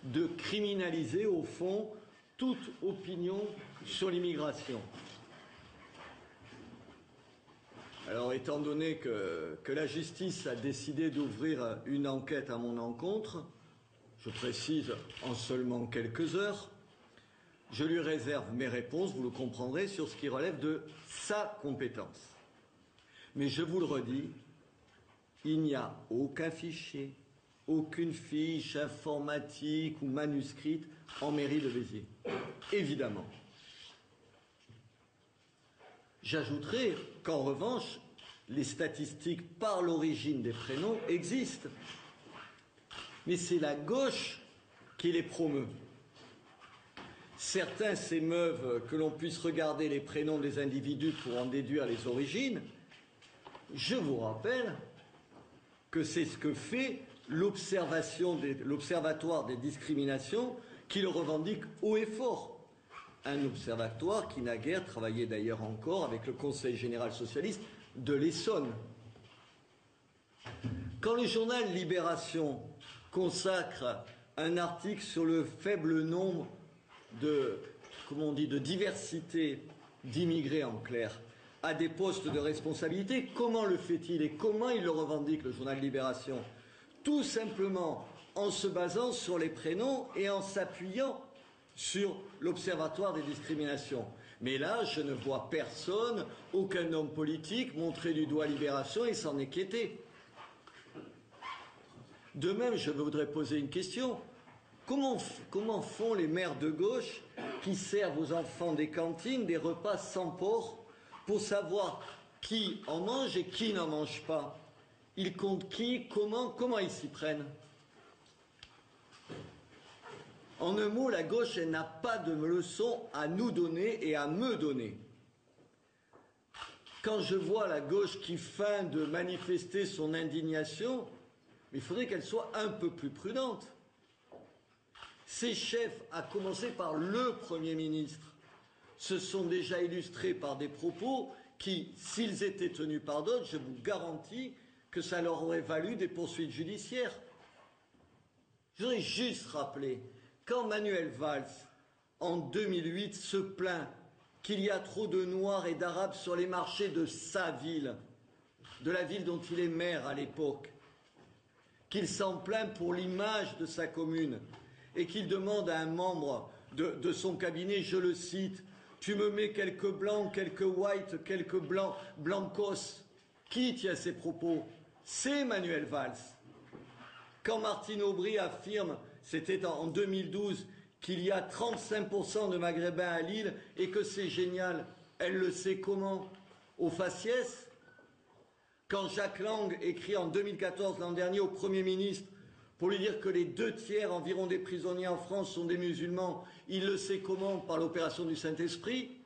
de criminaliser, au fond, toute opinion sur l'immigration. Alors, étant donné que la justice a décidé d'ouvrir une enquête à mon encontre, je précise en seulement quelques heures, je lui réserve mes réponses, vous le comprendrez, sur ce qui relève de sa compétence. Mais je vous le redis, il n'y a aucun fichier, aucune fiche informatique ou manuscrite en mairie de Béziers. Évidemment. J'ajouterai qu'en revanche, les statistiques par l'origine des prénoms existent. Mais c'est la gauche qui les promeut. Certains s'émeuvent que l'on puisse regarder les prénoms des individus pour en déduire les origines. Je vous rappelle que c'est ce que fait l'Observatoire des discriminations, qui le revendique haut et fort. Un observatoire qui n'a guère travaillé d'ailleurs encore avec le Conseil général socialiste de l'Essonne. Quand le journal Libération consacre un article sur le faible nombre de diversité d'immigrés en clair à des postes de responsabilité, comment le fait-il et comment il le revendique, le journal Libération? Tout simplement en se basant sur les prénoms et en s'appuyant sur l'Observatoire des discriminations. Mais là, je ne vois personne, aucun homme politique montrer du doigt Libération et s'en inquiéter. De même, je voudrais poser une question. Comment font les maires de gauche qui servent aux enfants des cantines des repas sans porc pour savoir qui en mange et qui n'en mange pas? Ils comptent qui, comment ils s'y prennent? En un mot, la gauche, elle n'a pas de leçon à nous donner et à me donner. Quand je vois la gauche qui feint de manifester son indignation, il faudrait qu'elle soit un peu plus prudente. Ses chefs, à commencer par le Premier ministre, se sont déjà illustrés par des propos qui, s'ils étaient tenus par d'autres, je vous garantis que ça leur aurait valu des poursuites judiciaires. Je voudrais juste rappeler, quand Manuel Valls, en 2008, se plaint qu'il y a trop de Noirs et d'Arabes sur les marchés de sa ville, de la ville dont il est maire à l'époque, qu'il s'en plaint pour l'image de sa commune, et qu'il demande à un membre de son cabinet, je le cite, « Tu me mets quelques blancs, quelques whites, quelques blancs, blancos ». Qui tient ces propos? C'est Manuel Valls. Quand Martine Aubry affirme, c'était en 2012, qu'il y a 35% de Maghrébins à Lille et que c'est génial, elle le sait comment? Au faciès? Quand Jacques Lang écrit en 2014, l'an dernier, au Premier ministre, pour lui dire que les 2/3 environ des prisonniers en France sont des musulmans, il le sait comment? Par l'opération du Saint-Esprit.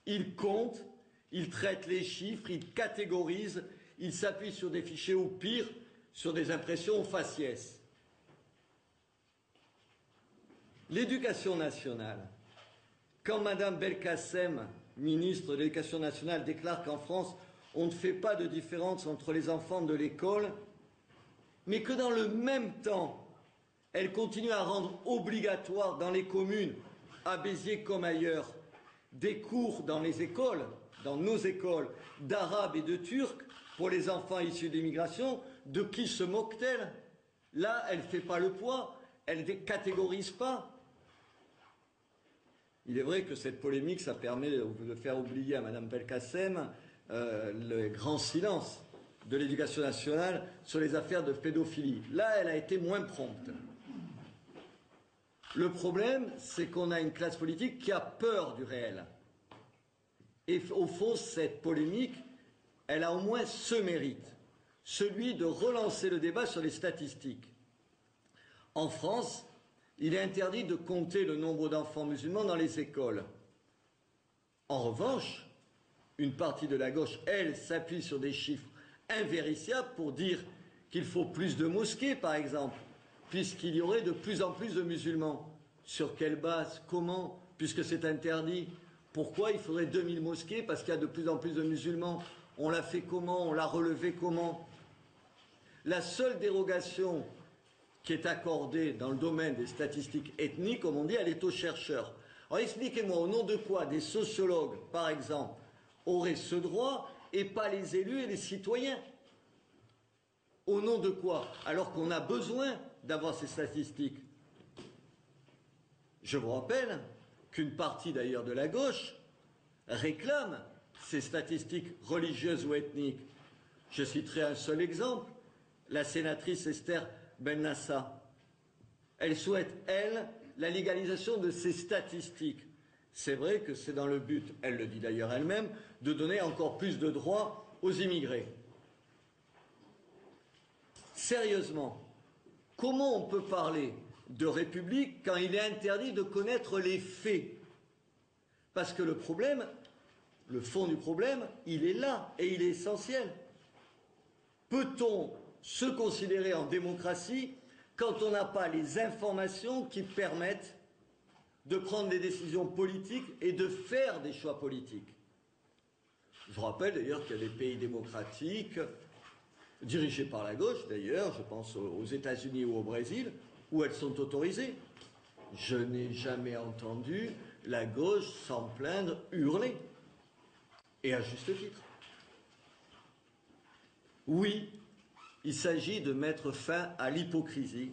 Il compte, il traite les chiffres, il catégorise, il s'appuie sur des fichiers ou pire, sur des impressions au faciès. L'éducation nationale. Quand Madame Belkacem, ministre de l'Éducation nationale, déclare qu'en France, on ne fait pas de différence entre les enfants de l'école, mais que dans le même temps, elle continue à rendre obligatoire dans les communes, à Béziers comme ailleurs, des cours dans les écoles, dans nos écoles, d'arabe et de turc pour les enfants issus d'immigration, de qui se moque-t-elle? Là, elle ne fait pas le poids, elle ne catégorise pas. Il est vrai que cette polémique, ça permet de faire oublier à Mme Belkacem le grand silence de l'Éducation nationale sur les affaires de pédophilie. Là, elle a été moins prompte. Le problème, c'est qu'on a une classe politique qui a peur du réel. Et au fond, cette polémique, elle a au moins ce mérite, celui de relancer le débat sur les statistiques. En France, il est interdit de compter le nombre d'enfants musulmans dans les écoles. En revanche, une partie de la gauche, elle, s'appuie sur des chiffres invérifiables pour dire qu'il faut plus de mosquées, par exemple, puisqu'il y aurait de plus en plus de musulmans. Sur quelle base? Comment? Puisque c'est interdit. Pourquoi il faudrait 2000 mosquées? Parce qu'il y a de plus en plus de musulmans. On l'a fait comment? On l'a relevé comment? La seule dérogation qui est accordée dans le domaine des statistiques ethniques, comme on dit, elle est aux chercheurs. Alors expliquez-moi, au nom de quoi des sociologues, par exemple, auraient ce droit et pas les élus et les citoyens? Au nom de quoi? Alors qu'on a besoin d'avoir ces statistiques. Je vous rappelle qu'une partie d'ailleurs de la gauche réclame ces statistiques religieuses ou ethniques. Je citerai un seul exemple, la sénatrice Esther Benassa. Elle souhaite, elle, la légalisation de ces statistiques. C'est vrai que c'est dans le but, elle le dit d'ailleurs elle-même, de donner encore plus de droits aux immigrés. Sérieusement, comment on peut parler de République quand il est interdit de connaître les faits? Parce que le problème, le fond du problème, il est là et il est essentiel. Peut-on se considérer en démocratie quand on n'a pas les informations qui permettent de prendre des décisions politiques et de faire des choix politiques? Je vous rappelle d'ailleurs qu'il y a des pays démocratiques, dirigés par la gauche d'ailleurs, je pense aux États-Unis ou au Brésil, où elles sont autorisées. Je n'ai jamais entendu la gauche s'en plaindre, hurler. Et à juste titre. Oui, il s'agit de mettre fin à l'hypocrisie.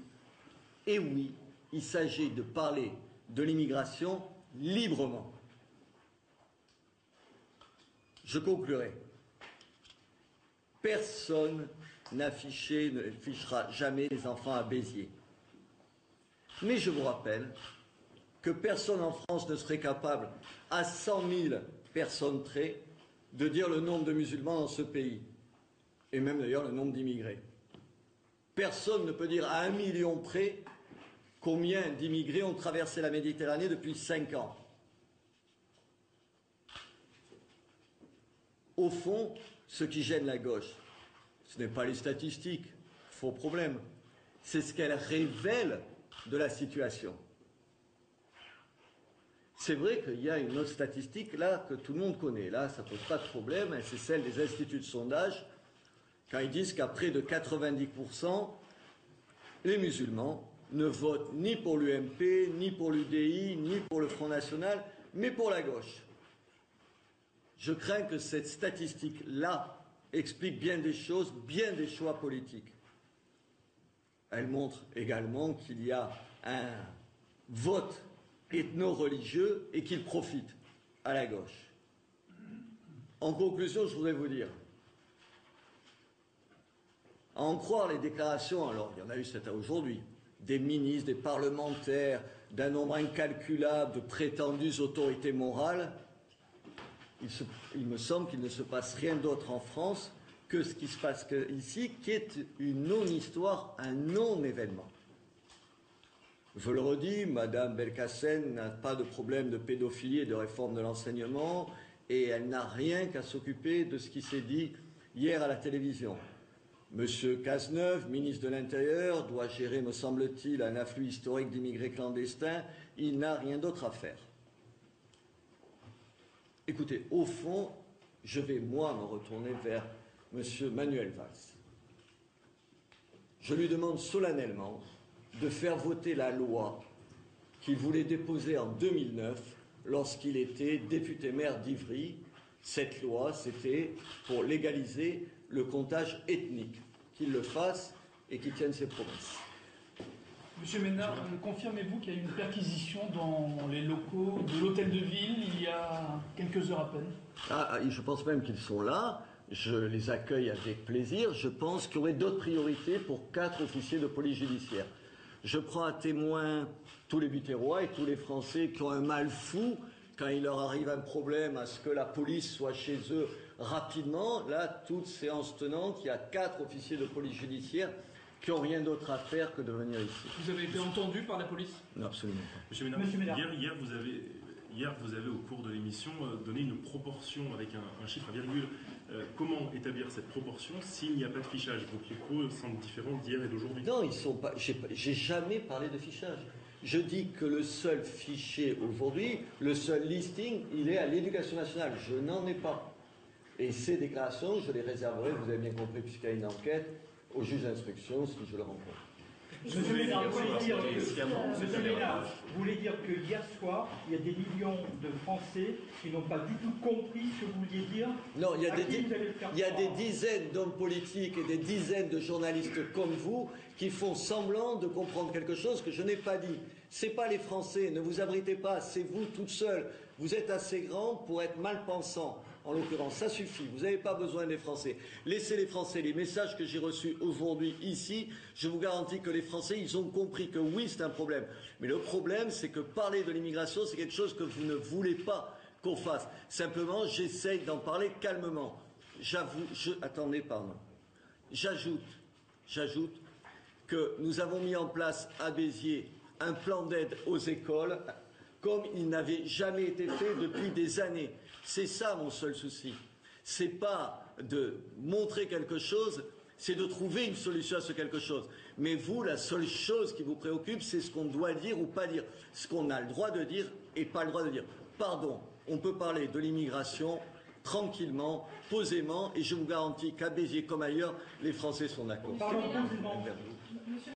Et oui, il s'agit de parler de l'immigration librement. Je conclurai. Personne n'affichera jamais les enfants à Béziers. Mais je vous rappelle que personne en France ne serait capable, à 100 000 personnes près, de dire le nombre de musulmans dans ce pays, et même d'ailleurs le nombre d'immigrés. Personne ne peut dire à 1 million près combien d'immigrés ont traversé la Méditerranée depuis 5 ans. Au fond, ce qui gêne la gauche, ce n'est pas les statistiques, faux problème, c'est ce qu'elles révèlent de la situation. C'est vrai qu'il y a une autre statistique là que tout le monde connaît, là ça ne pose pas de problème, c'est celle des instituts de sondage, quand ils disent qu'à près de 90%, les musulmans ne votent ni pour l'UMP, ni pour l'UDI, ni pour le Front National, mais pour la gauche. Je crains que cette statistique-là explique bien des choses, bien des choix politiques. Elle montre également qu'il y a un vote ethno-religieux et qu'il profite à la gauche. En conclusion, je voudrais vous dire, à en croire les déclarations, alors il y en a eu cette aujourd'hui, des ministres, des parlementaires, d'un nombre incalculable de prétendues autorités morales, il me semble qu'il ne se passe rien d'autre en France que ce qui se passe ici, qui est une non-histoire, un non-événement. Je le redis, Madame Belkacem n'a pas de problème de pédophilie et de réforme de l'enseignement, et elle n'a rien qu'à s'occuper de ce qui s'est dit hier à la télévision. Monsieur Cazeneuve, ministre de l'Intérieur, doit gérer, me semble-t-il, un afflux historique d'immigrés clandestins. Il n'a rien d'autre à faire. Écoutez, au fond, je vais, moi, me retourner vers monsieur Manuel Valls. Je lui demande solennellement de faire voter la loi qu'il voulait déposer en 2009 lorsqu'il était député-maire d'Ivry. Cette loi, c'était pour légaliser le comptage ethnique, qu'il le fasse et qu'il tienne ses promesses. Monsieur Ménard, confirmez-vous qu'il y a eu une perquisition dans les locaux de l'hôtel de ville il y a quelques heures à peine? Je pense même qu'ils sont là. Je les accueille avec plaisir. Je pense qu'il y aurait d'autres priorités pour 4 officiers de police judiciaire. Je prends à témoin tous les Butérois et tous les Français qui ont un mal fou quand il leur arrive un problème à ce que la police soit chez eux rapidement. Là, toute séance tenante, il y a 4 officiers de police judiciaire qui n'ont rien d'autre à faire que de venir ici. Vous avez été entendu par la police? Non, absolument pas. Monsieur Ménard, hier, vous avez au cours de l'émission donné une proportion avec un chiffre à virgule. Comment établir cette proportion s'il n'y a pas de fichage? Vos propos semblent différents d'hier et d'aujourd'hui. Non, ils sont pas. J'ai jamais parlé de fichage. Je dis que le seul fichier aujourd'hui, le seul listing, il est à l'Éducation nationale. Je n'en ai pas. Et ces déclarations, je les réserverai, vous avez bien compris, puisqu'il y a une enquête, au juge d'instruction si je le rencontre. Monsieur Ménard, vous voulez dire que hier soir, il y a des millions de Français qui n'ont pas du tout compris ce que vous vouliez dire? Non, il y a des dizaines d'hommes politiques et des dizaines de journalistes comme vous qui font semblant de comprendre quelque chose que je n'ai pas dit. C'est pas les Français, ne vous abritez pas, c'est vous toute seule. Vous êtes assez grande pour être mal pensant. En l'occurrence, ça suffit, vous n'avez pas besoin des Français. Laissez les Français, les messages que j'ai reçus aujourd'hui ici, je vous garantis que les Français, ils ont compris que oui, c'est un problème. Mais le problème, c'est que parler de l'immigration, c'est quelque chose que vous ne voulez pas qu'on fasse. Simplement, j'essaye d'en parler calmement. Attendez, pardon. J'ajoute que nous avons mis en place à Béziers un plan d'aide aux écoles comme il n'avait jamais été fait depuis des années. C'est ça mon seul souci. C'est pas de montrer quelque chose, c'est de trouver une solution à ce quelque chose. Mais vous, la seule chose qui vous préoccupe, c'est ce qu'on doit dire ou pas dire, ce qu'on a le droit de dire et pas le droit de dire. Pardon, on peut parler de l'immigration tranquillement, posément, et je vous garantis qu'à Béziers comme ailleurs, les Français sont d'accord.